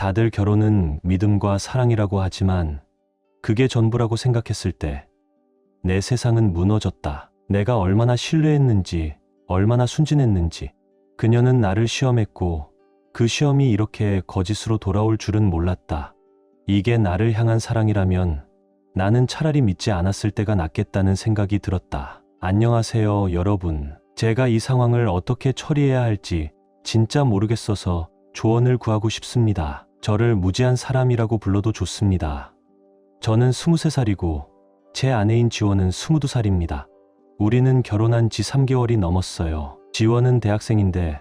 다들 결혼은 믿음과 사랑이라고 하지만 그게 전부라고 생각했을 때 내 세상은 무너졌다. 내가 얼마나 신뢰했는지, 얼마나 순진했는지. 그녀는 나를 시험했고 그 시험이 이렇게 거짓으로 돌아올 줄은 몰랐다. 이게 나를 향한 사랑이라면 나는 차라리 믿지 않았을 때가 낫겠다는 생각이 들었다. 안녕하세요, 여러분. 제가 이 상황을 어떻게 처리해야 할지 진짜 모르겠어서 조언을 구하고 싶습니다. 저를 무지한 사람이라고 불러도 좋습니다. 저는 23살이고 제 아내인 지원은 22살입니다. 우리는 결혼한 지 3개월이 넘었어요. 지원은 대학생인데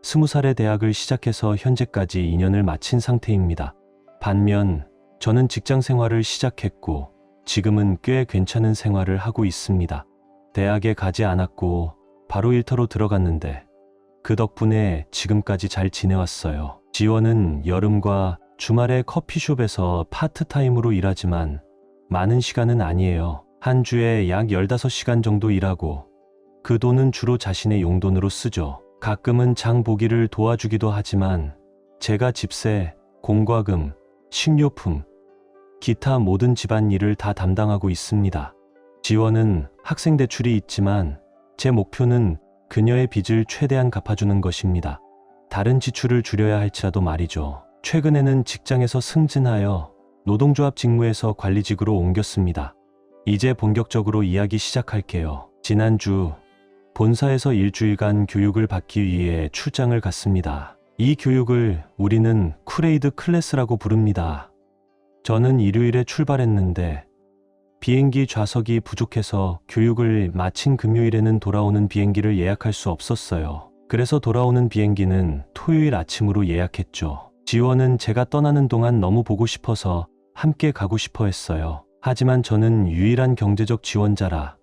20살에 대학을 시작해서 현재까지 2년을 마친 상태입니다. 반면 저는 직장 생활을 시작했고 지금은 꽤 괜찮은 생활을 하고 있습니다. 대학에 가지 않았고 바로 일터로 들어갔는데 그 덕분에 지금까지 잘 지내왔어요. 지원은 여름과 주말에 커피숍에서 파트타임으로 일하지만 많은 시간은 아니에요. 한 주에 약 15시간 정도 일하고 그 돈은 주로 자신의 용돈으로 쓰죠. 가끔은 장 보기를 도와주기도 하지만 제가 집세, 공과금, 식료품, 기타 모든 집안일을 다 담당하고 있습니다. 지원은 학생 대출이 있지만 제 목표는 그녀의 빚을 최대한 갚아주는 것입니다. 다른 지출을 줄여야 할지라도 말이죠. 최근에는 직장에서 승진하여 노동조합 직무에서 관리직으로 옮겼습니다. 이제 본격적으로 이야기 시작할게요. 지난주 본사에서 일주일간 교육을 받기 위해 출장을 갔습니다. 이 교육을 우리는 쿠레이드 클래스라고 부릅니다. 저는 일요일에 출발했는데 비행기 좌석이 부족해서 교육을 마친 금요일에는 돌아오는 비행기를 예약할 수 없었어요. 그래서 돌아오는 비행기는 토요일 아침으로 예약했죠. 지원은 제가 떠나는 동안 너무 보고 싶어서 함께 가고 싶어 했어요. 하지만 저는 유일한 경제적 지원자라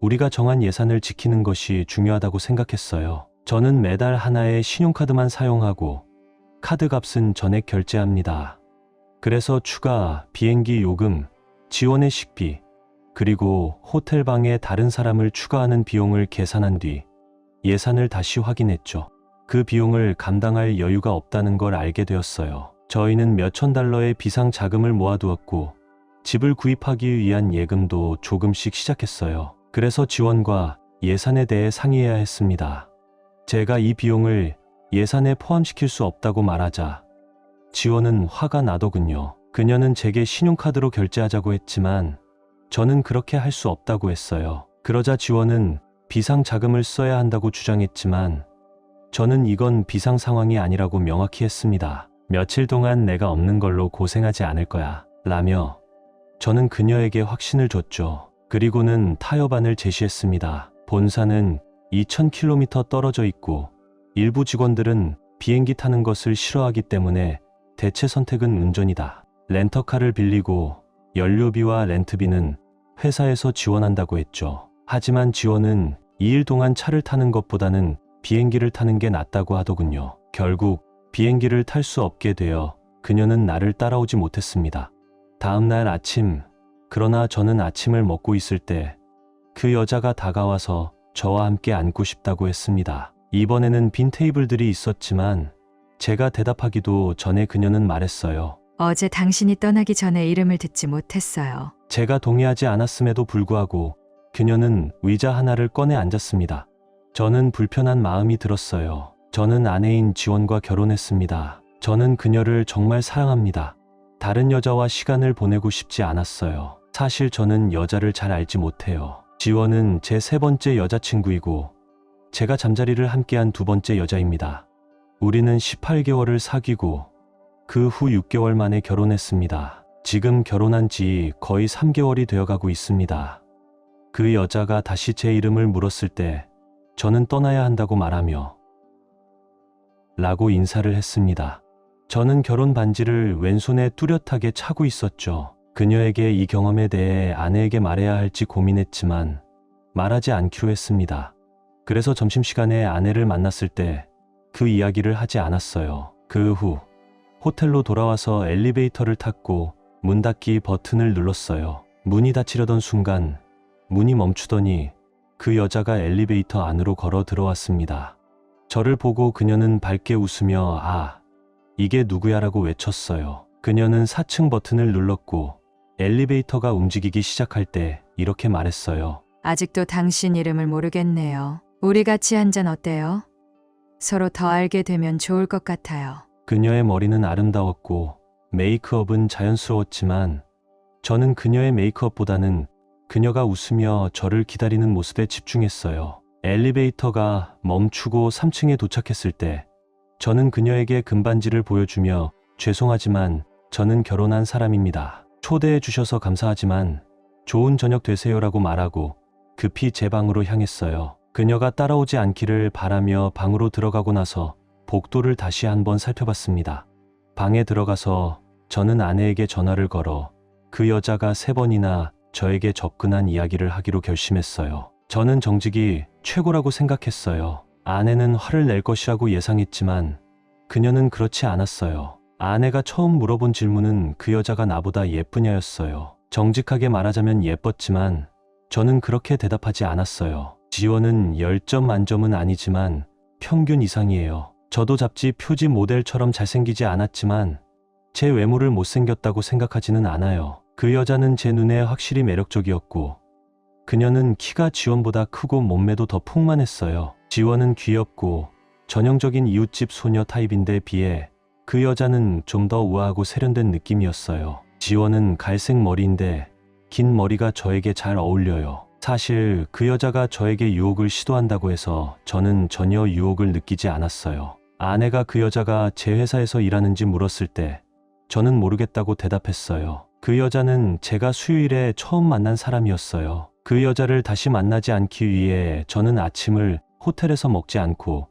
우리가 정한 예산을 지키는 것이 중요하다고 생각했어요. 저는 매달 하나의 신용카드만 사용하고 카드 값은 전액 결제합니다. 그래서 추가 비행기 요금, 지원의 식비, 그리고 호텔방에 다른 사람을 추가하는 비용을 계산한 뒤 예산을 다시 확인했죠. 그 비용을 감당할 여유가 없다는 걸 알게 되었어요. 저희는 몇천 달러의 비상 자금을 모아두었고 집을 구입하기 위한 예금도 조금씩 시작했어요. 그래서 지원과 예산에 대해 상의해야 했습니다. 제가 이 비용을 예산에 포함시킬 수 없다고 말하자 지원은 화가 나더군요. 그녀는 제게 신용카드로 결제하자고 했지만 저는 그렇게 할 수 없다고 했어요. 그러자 지원은 비상 자금을 써야 한다고 주장했지만 저는 이건 비상 상황이 아니라고 명확히 했습니다. 며칠 동안 내가 없는 걸로 고생하지 않을 거야 라며 저는 그녀에게 확신을 줬죠. 그리고는 타협안을 제시했습니다. 본사는 2000km 떨어져 있고 일부 직원들은 비행기 타는 것을 싫어하기 때문에 대체 선택은 운전이다. 렌터카를 빌리고 연료비와 렌트비는 회사에서 지원한다고 했죠. 하지만 지원은 2일 동안 차를 타는 것보다는 비행기를 타는 게 낫다고 하더군요. 결국 비행기를 탈 수 없게 되어 그녀는 나를 따라오지 못했습니다. 다음 날 아침, 그러나 저는 아침을 먹고 있을 때 그 여자가 다가와서 저와 함께 앉고 싶다고 했습니다. 이번에는 빈 테이블들이 있었지만 제가 대답하기도 전에 그녀는 말했어요. 어제 당신이 떠나기 전에 이름을 듣지 못했어요. 제가 동의하지 않았음에도 불구하고 그녀는 의자 하나를 꺼내 앉았습니다. 저는 불편한 마음이 들었어요. 저는 아내인 지원과 결혼했습니다. 저는 그녀를 정말 사랑합니다. 다른 여자와 시간을 보내고 싶지 않았어요. 사실 저는 여자를 잘 알지 못해요. 지원은 제 3번째 여자친구이고 제가 잠자리를 함께한 2번째 여자입니다. 우리는 18개월을 사귀고 그 후 6개월 만에 결혼했습니다. 지금 결혼한 지 거의 3개월이 되어가고 있습니다. 그 여자가 다시 제 이름을 물었을 때 저는 떠나야 한다고 말하며 라고 인사를 했습니다. 저는 결혼 반지를 왼손에 뚜렷하게 차고 있었죠. 그녀에게 이 경험에 대해 아내에게 말해야 할지 고민했지만 말하지 않기로 했습니다. 그래서 점심시간에 아내를 만났을 때 그 이야기를 하지 않았어요. 그 후 호텔로 돌아와서 엘리베이터를 탔고 문 닫기 버튼을 눌렀어요. 문이 닫히려던 순간 문이 멈추더니 그 여자가 엘리베이터 안으로 걸어 들어왔습니다. 저를 보고 그녀는 밝게 웃으며 이게 누구야라고 외쳤어요. 그녀는 4층 버튼을 눌렀고 엘리베이터가 움직이기 시작할 때 이렇게 말했어요. 아직도 당신 이름을 모르겠네요. 우리 같이 한잔 어때요? 서로 더 알게 되면 좋을 것 같아요. 그녀의 머리는 아름다웠고 메이크업은 자연스러웠지만 저는 그녀의 메이크업보다는 그녀가 웃으며 저를 기다리는 모습에 집중했어요. 엘리베이터가 멈추고 3층에 도착했을 때 저는 그녀에게 금반지를 보여주며 죄송하지만 저는 결혼한 사람입니다. 초대해 주셔서 감사하지만 좋은 저녁 되세요라고 말하고 급히 제 방으로 향했어요. 그녀가 따라오지 않기를 바라며 방으로 들어가고 나서 복도를 다시 한번 살펴봤습니다. 방에 들어가서 저는 아내에게 전화를 걸어 그 여자가 3번이나 저에게 접근한 이야기를 하기로 결심했어요. 저는 정직이 최고라고 생각했어요. 아내는 화를 낼 것이라고 예상했지만 그녀는 그렇지 않았어요. 아내가 처음 물어본 질문은 그 여자가 나보다 예쁘냐였어요. 정직하게 말하자면 예뻤지만 저는 그렇게 대답하지 않았어요. 지원은 10점 만점은 아니지만 평균 이상이에요. 저도 잡지 표지 모델처럼 잘생기지 않았지만 제 외모를 못생겼다고 생각하지는 않아요. 그 여자는 제 눈에 확실히 매력적이었고 그녀는 키가 지원보다 크고 몸매도 더 풍만했어요. 지원은 귀엽고 전형적인 이웃집 소녀 타입인데 비해 그 여자는 좀 더 우아하고 세련된 느낌이었어요. 지원은 갈색 머리인데 긴 머리가 저에게 잘 어울려요. 사실 그 여자가 저에게 유혹을 시도한다고 해서 저는 전혀 유혹을 느끼지 않았어요. 아내가 그 여자가 제 회사에서 일하는지 물었을 때 저는 모르겠다고 대답했어요. 그 여자는 제가 수요일에 처음 만난 사람이었어요. 그 여자를 다시 만나지 않기 위해 저는 아침을 호텔에서 먹지 않고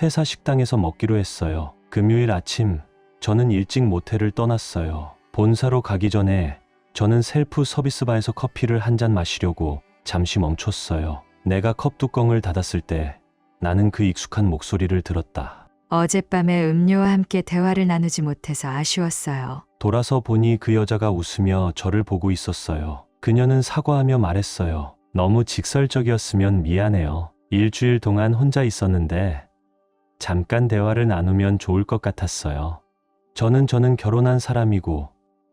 회사 식당에서 먹기로 했어요. 금요일 아침 저는 일찍 모텔을 떠났어요. 본사로 가기 전에 저는 셀프 서비스 바에서 커피를 한 잔 마시려고 잠시 멈췄어요. 내가 컵 뚜껑을 닫았을 때 나는 그 익숙한 목소리를 들었다. 어젯밤에 음료와 함께 대화를 나누지 못해서 아쉬웠어요. 돌아서 보니 그 여자가 웃으며 저를 보고 있었어요. 그녀는 사과하며 말했어요. 너무 직설적이었으면 미안해요. 일주일 동안 혼자 있었는데 잠깐 대화를 나누면 좋을 것 같았어요. 저는 결혼한 사람이고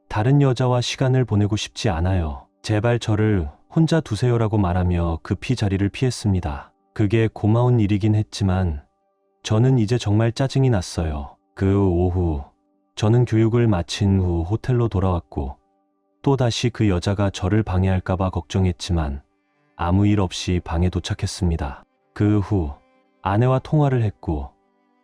다른 여자와 시간을 보내고 싶지 않아요. 제발 저를 혼자 두세요라고 말하며 급히 자리를 피했습니다. 그게 고마운 일이긴 했지만 저는 이제 정말 짜증이 났어요. 그 오후 저는 교육을 마친 후 호텔로 돌아왔고 또다시 그 여자가 저를 방해할까봐 걱정했지만 아무 일 없이 방에 도착했습니다. 그 후 아내와 통화를 했고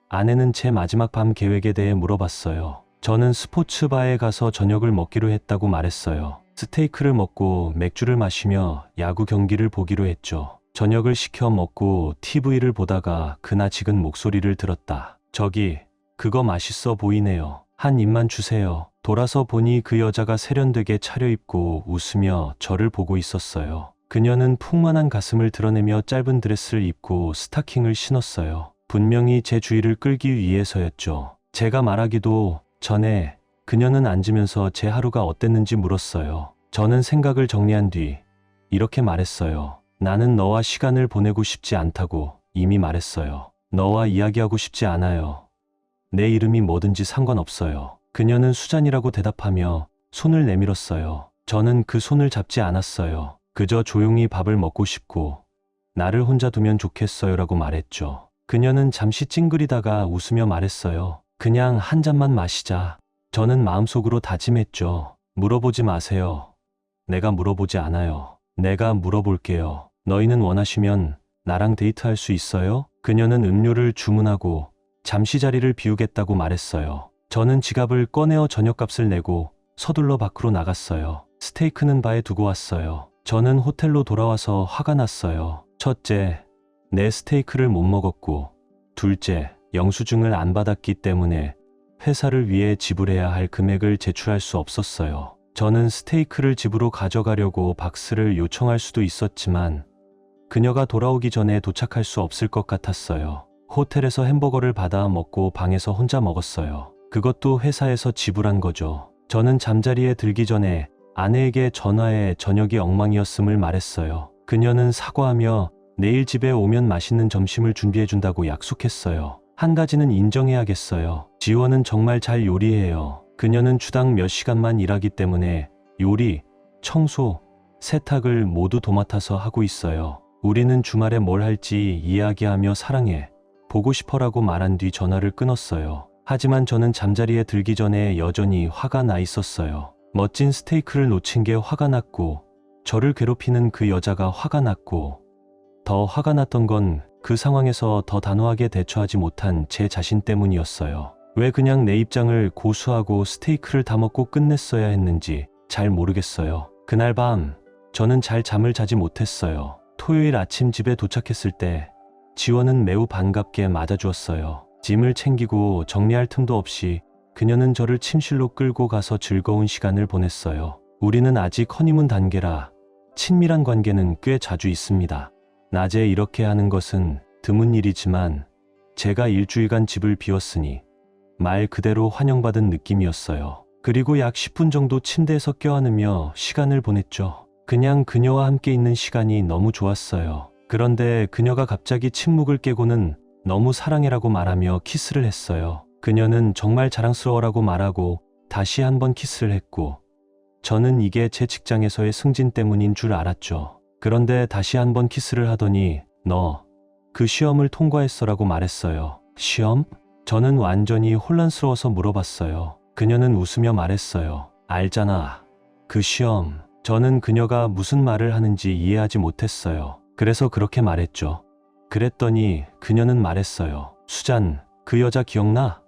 아내는 제 마지막 밤 계획에 대해 물어봤어요. 저는 스포츠바에 가서 저녁을 먹기로 했다고 말했어요. 스테이크를 먹고 맥주를 마시며 야구 경기를 보기로 했죠. 저녁을 시켜 먹고 TV를 보다가 그나 지근 목소리를 들었다. 저기 그거 맛있어 보이네요. 한 입만 주세요. 돌아서 보니 그 여자가 세련되게 차려입고 웃으며 저를 보고 있었어요. 그녀는 풍만한 가슴을 드러내며 짧은 드레스를 입고 스타킹을 신었어요. 분명히 제 주의를 끌기 위해서였죠. 제가 말하기도 전에 그녀는 앉으면서 제 하루가 어땠는지 물었어요. 저는 생각을 정리한 뒤 이렇게 말했어요. 나는 너와 시간을 보내고 싶지 않다고 이미 말했어요. 너와 이야기하고 싶지 않아요. 내 이름이 뭐든지 상관없어요. 그녀는 수잔이라고 대답하며 손을 내밀었어요. 저는 그 손을 잡지 않았어요. 그저 조용히 밥을 먹고 싶고 나를 혼자 두면 좋겠어요라고 말했죠. 그녀는 잠시 찡그리다가 웃으며 말했어요. 그냥 한 잔만 마시자. 저는 마음속으로 다짐했죠. 물어보지 마세요. 내가 물어보지 않아요. 내가 물어볼게요. 너희는 원하시면 나랑 데이트할 수 있어요? 그녀는 음료를 주문하고 잠시 자리를 비우겠다고 말했어요. 저는 지갑을 꺼내어 저녁값을 내고 서둘러 밖으로 나갔어요. 스테이크는 바에 두고 왔어요. 저는 호텔로 돌아와서 화가 났어요. 첫째, 내 스테이크를 못 먹었고, 둘째, 영수증을 안 받았기 때문에 회사를 위해 지불해야 할 금액을 제출할 수 없었어요. 저는 스테이크를 집으로 가져가려고 박스를 요청할 수도 있었지만 그녀가 돌아오기 전에 도착할 수 없을 것 같았어요. 호텔에서 햄버거를 받아 먹고 방에서 혼자 먹었어요. 그것도 회사에서 지불한 거죠. 저는 잠자리에 들기 전에 아내에게 전화해 저녁이 엉망이었음을 말했어요. 그녀는 사과하며 내일 집에 오면 맛있는 점심을 준비해준다고 약속했어요. 한 가지는 인정해야겠어요. 지원은 정말 잘 요리해요. 그녀는 주당 몇 시간만 일하기 때문에 요리, 청소, 세탁을 모두 도맡아서 하고 있어요. 우리는 주말에 뭘 할지 이야기하며 사랑해, 보고 싶어라고 말한 뒤 전화를 끊었어요. 하지만 저는 잠자리에 들기 전에 여전히 화가 나 있었어요. 멋진 스테이크를 놓친 게 화가 났고, 저를 괴롭히는 그 여자가 화가 났고, 더 화가 났던 건 그 상황에서 더 단호하게 대처하지 못한 제 자신 때문이었어요. 왜 그냥 내 입장을 고수하고 스테이크를 다 먹고 끝냈어야 했는지 잘 모르겠어요. 그날 밤 저는 잘 잠을 자지 못했어요. 토요일 아침 집에 도착했을 때 지원은 매우 반갑게 맞아주었어요. 짐을 챙기고 정리할 틈도 없이 그녀는 저를 침실로 끌고 가서 즐거운 시간을 보냈어요. 우리는 아직 허니문 단계라 친밀한 관계는 꽤 자주 있습니다. 낮에 이렇게 하는 것은 드문 일이지만 제가 일주일간 집을 비웠으니 말 그대로 환영받은 느낌이었어요. 그리고 약 10분 정도 침대에서 껴안으며 시간을 보냈죠. 그냥 그녀와 함께 있는 시간이 너무 좋았어요. 그런데 그녀가 갑자기 침묵을 깨고는 너무 사랑해라고 말하며 키스를 했어요. 그녀는 정말 자랑스러워라고 말하고 다시 한번 키스를 했고, 저는 이게 제 직장에서의 승진 때문인 줄 알았죠. 그런데 다시 한번 키스를 하더니 너 그 시험을 통과했어라고 말했어요. 시험? 저는 완전히 혼란스러워서 물어봤어요. 그녀는 웃으며 말했어요. 알잖아. 그 시험. 저는 그녀가 무슨 말을 하는지 이해하지 못했어요. 그래서 그렇게 말했죠. 그랬더니 그녀는 말했어요. 수잔, 그 여자 기억나?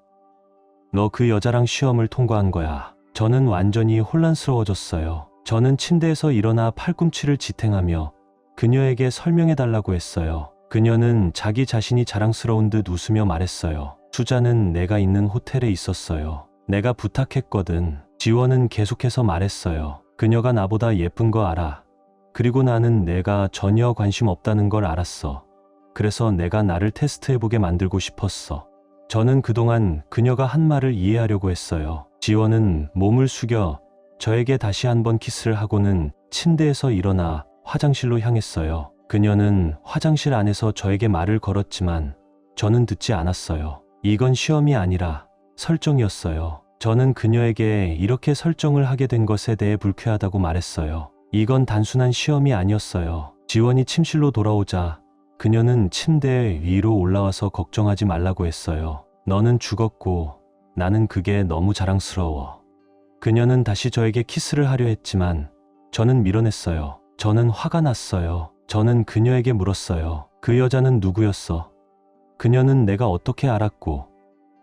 너 그 여자랑 시험을 통과한 거야. 저는 완전히 혼란스러워졌어요. 저는 침대에서 일어나 팔꿈치를 지탱하며 그녀에게 설명해달라고 했어요. 그녀는 자기 자신이 자랑스러운 듯 웃으며 말했어요. 수잔은 내가 있는 호텔에 있었어요. 내가 부탁했거든. 지원은 계속해서 말했어요. 그녀가 나보다 예쁜 거 알아. 그리고 나는 내가 전혀 관심 없다는 걸 알았어. 그래서 내가 나를 테스트해보게 만들고 싶었어. 저는 그동안 그녀가 한 말을 이해하려고 했어요. 지원은 몸을 숙여 저에게 다시 한번 키스를 하고는 침대에서 일어나 화장실로 향했어요. 그녀는 화장실 안에서 저에게 말을 걸었지만 저는 듣지 않았어요. 이건 시험이 아니라 설정이었어요. 저는 그녀에게 이렇게 설정을 하게 된 것에 대해 불쾌하다고 말했어요. 이건 단순한 시험이 아니었어요. 지원이 침실로 돌아오자 그녀는 침대 위로 올라와서 걱정하지 말라고 했어요. 너는 죽었고 나는 그게 너무 자랑스러워. 그녀는 다시 저에게 키스를 하려 했지만 저는 밀어냈어요. 저는 화가 났어요. 저는 그녀에게 물었어요. 그 여자는 누구였어? 그녀는 내가 어떻게 알았고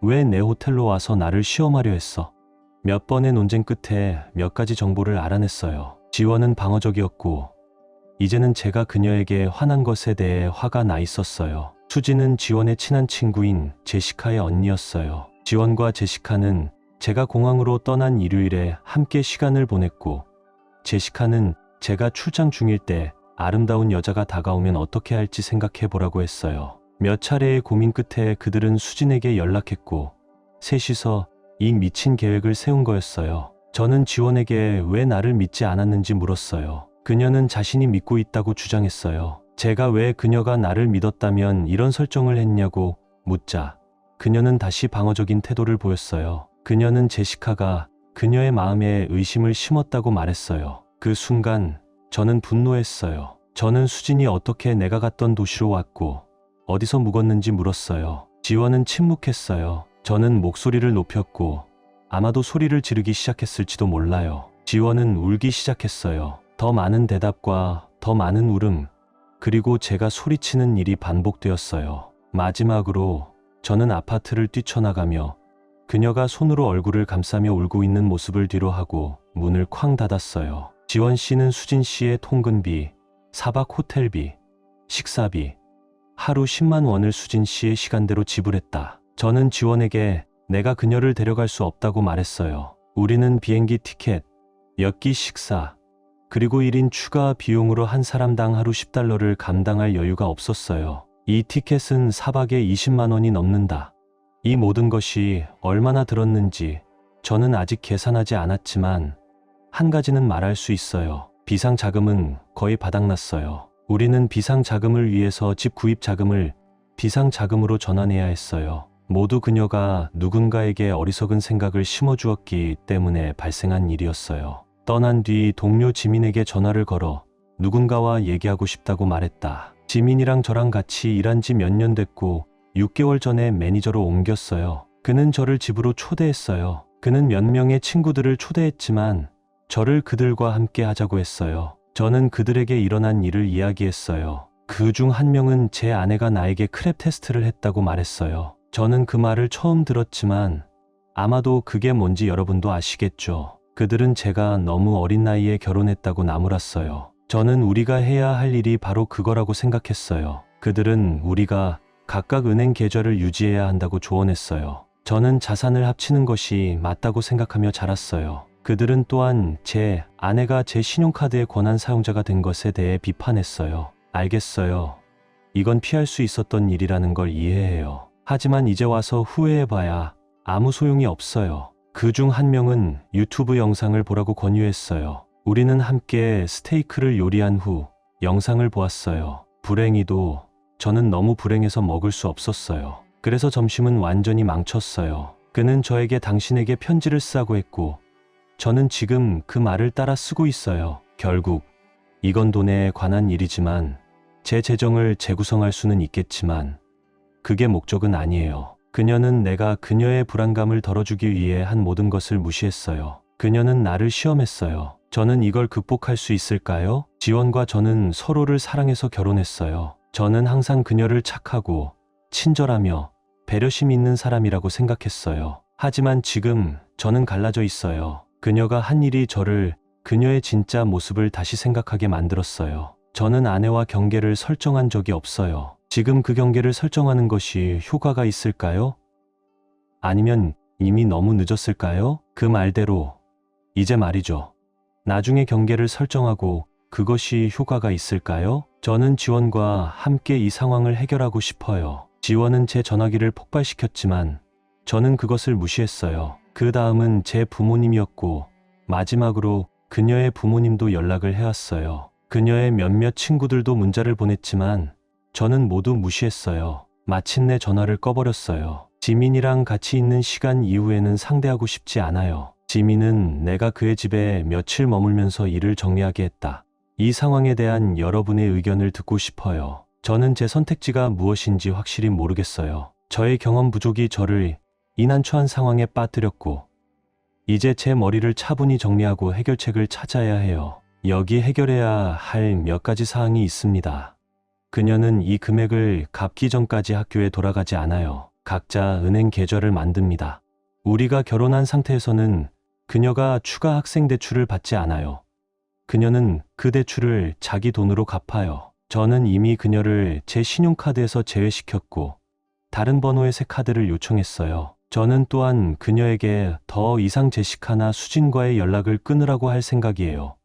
왜 내 호텔로 와서 나를 시험하려 했어? 몇 번의 논쟁 끝에 몇 가지 정보를 알아냈어요. 지원은 방어적이었고 이제는 제가 그녀에게 화난 것에 대해 화가 나 있었어요. 수지는 지원의 친한 친구인 제시카의 언니였어요. 지원과 제시카는 제가 공항으로 떠난 일요일에 함께 시간을 보냈고, 제시카는 제가 출장 중일 때 아름다운 여자가 다가오면 어떻게 할지 생각해보라고 했어요. 몇 차례의 고민 끝에 그들은 수진에게 연락했고 셋이서 이 미친 계획을 세운 거였어요. 저는 지원에게 왜 나를 믿지 않았는지 물었어요. 그녀는 자신이 믿고 있다고 주장했어요. 제가 왜 그녀가 나를 믿었다면 이런 설정을 했냐고 묻자 그녀는 다시 방어적인 태도를 보였어요. 그녀는 제시카가 그녀의 마음에 의심을 심었다고 말했어요. 그 순간 저는 분노했어요. 저는 수진이 어떻게 내가 갔던 도시로 왔고 어디서 묵었는지 물었어요. 지원은 침묵했어요. 저는 목소리를 높였고 아마도 소리를 지르기 시작했을지도 몰라요. 지원은 울기 시작했어요. 더 많은 대답과 더 많은 울음, 그리고 제가 소리치는 일이 반복되었어요. 마지막으로 저는 아파트를 뛰쳐나가며 그녀가 손으로 얼굴을 감싸며 울고 있는 모습을 뒤로하고 문을 쾅 닫았어요. 지원 씨는 수진 씨의 통근비, 4박 호텔비, 식사비, 하루 10만 원을 수진 씨의 시간대로 지불했다. 저는 지원에게 내가 그녀를 데려갈 수 없다고 말했어요. 우리는 비행기 티켓, 몇 끼 식사, 그리고 1인 추가 비용으로 한 사람당 하루 10달러를 감당할 여유가 없었어요. 이 티켓은 4박에 20만 원이 넘는다. 이 모든 것이 얼마나 들었는지 저는 아직 계산하지 않았지만 한 가지는 말할 수 있어요. 비상자금은 거의 바닥났어요. 우리는 비상자금을 위해서 집 구입 자금을 비상자금으로 전환해야 했어요. 모두 그녀가 누군가에게 어리석은 생각을 심어주었기 때문에 발생한 일이었어요. 떠난 뒤 동료 지민에게 전화를 걸어 누군가와 얘기하고 싶다고 말했다. 지민이랑 저랑 같이 일한 지 몇 년 됐고 6개월 전에 매니저로 옮겼어요. 그는 저를 집으로 초대했어요. 그는 몇 명의 친구들을 초대했지만 저를 그들과 함께 하자고 했어요. 저는 그들에게 일어난 일을 이야기했어요. 그 중 한 명은 제 아내가 나에게 크랩 테스트를 했다고 말했어요. 저는 그 말을 처음 들었지만 아마도 그게 뭔지 여러분도 아시겠죠. 그들은 제가 너무 어린 나이에 결혼했다고 나무랐어요. 저는 우리가 해야 할 일이 바로 그거라고 생각했어요. 그들은 우리가 각각 은행 계좌를 유지해야 한다고 조언했어요. 저는 자산을 합치는 것이 맞다고 생각하며 자랐어요. 그들은 또한 제 아내가 제 신용카드의 권한 사용자가 된 것에 대해 비판했어요. 알겠어요. 이건 피할 수 있었던 일이라는 걸 이해해요. 하지만 이제 와서 후회해봐야 아무 소용이 없어요. 그 중 한 명은 유튜브 영상을 보라고 권유했어요. 우리는 함께 스테이크를 요리한 후 영상을 보았어요. 불행히도 저는 너무 불행해서 먹을 수 없었어요. 그래서 점심은 완전히 망쳤어요. 그는 저에게 당신에게 편지를 쓰라고 했고 저는 지금 그 말을 따라 쓰고 있어요. 결국 이건 돈에 관한 일이지만 제 재정을 재구성할 수는 있겠지만 그게 목적은 아니에요. 그녀는 내가 그녀의 불안감을 덜어주기 위해 한 모든 것을 무시했어요. 그녀는 나를 시험했어요. 저는 이걸 극복할 수 있을까요? 지원과 저는 서로를 사랑해서 결혼했어요. 저는 항상 그녀를 착하고 친절하며 배려심 있는 사람이라고 생각했어요. 하지만 지금 저는 갈라져 있어요. 그녀가 한 일이 저를 그녀의 진짜 모습을 다시 생각하게 만들었어요. 저는 아내와 경계를 설정한 적이 없어요. 지금 그 경계를 설정하는 것이 효과가 있을까요? 아니면 이미 너무 늦었을까요? 그 말대로 이제 말이죠. 나중에 경계를 설정하고 그것이 효과가 있을까요? 저는 지원과 함께 이 상황을 해결하고 싶어요. 지원은 제 전화기를 폭발시켰지만 저는 그것을 무시했어요. 그 다음은 제 부모님이었고 마지막으로 그녀의 부모님도 연락을 해왔어요. 그녀의 몇몇 친구들도 문자를 보냈지만 저는 모두 무시했어요. 마침내 전화를 꺼버렸어요. 지민이랑 같이 있는 시간 이후에는 상대하고 싶지 않아요. 지민은 내가 그의 집에 며칠 머물면서 일을 정리하게 했다. 이 상황에 대한 여러분의 의견을 듣고 싶어요. 저는 제 선택지가 무엇인지 확실히 모르겠어요. 저의 경험 부족이 저를 이 난처한 상황에 빠뜨렸고 이제 제 머리를 차분히 정리하고 해결책을 찾아야 해요. 여기 해결해야 할 몇 가지 사항이 있습니다. 그녀는 이 금액을 갚기 전까지 학교에 돌아가지 않아요. 각자 은행 계좌를 만듭니다. 우리가 결혼한 상태에서는 그녀가 추가 학생 대출을 받지 않아요. 그녀는 그 대출을 자기 돈으로 갚아요. 저는 이미 그녀를 제 신용카드에서 제외시켰고 다른 번호의 새 카드를 요청했어요. 저는 또한 그녀에게 더 이상 제시카나 수진과의 연락을 끊으라고 할 생각이에요.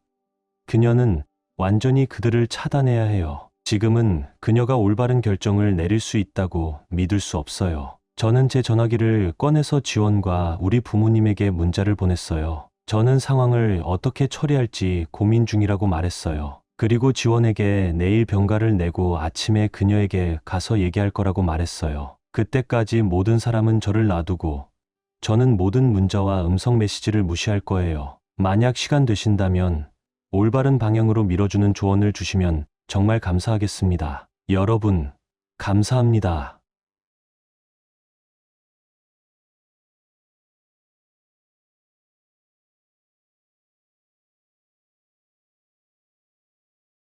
그녀는 완전히 그들을 차단해야 해요. 지금은 그녀가 올바른 결정을 내릴 수 있다고 믿을 수 없어요. 저는 제 전화기를 꺼내서 지원과 우리 부모님에게 문자를 보냈어요. 저는 상황을 어떻게 처리할지 고민 중이라고 말했어요. 그리고 지원에게 내일 병가를 내고 아침에 그녀에게 가서 얘기할 거라고 말했어요. 그때까지 모든 사람은 저를 놔두고 저는 모든 문자와 음성 메시지를 무시할 거예요. 만약 시간 되신다면 올바른 방향으로 밀어주는 조언을 주시면 정말 감사하겠습니다. 여러분, 감사합니다.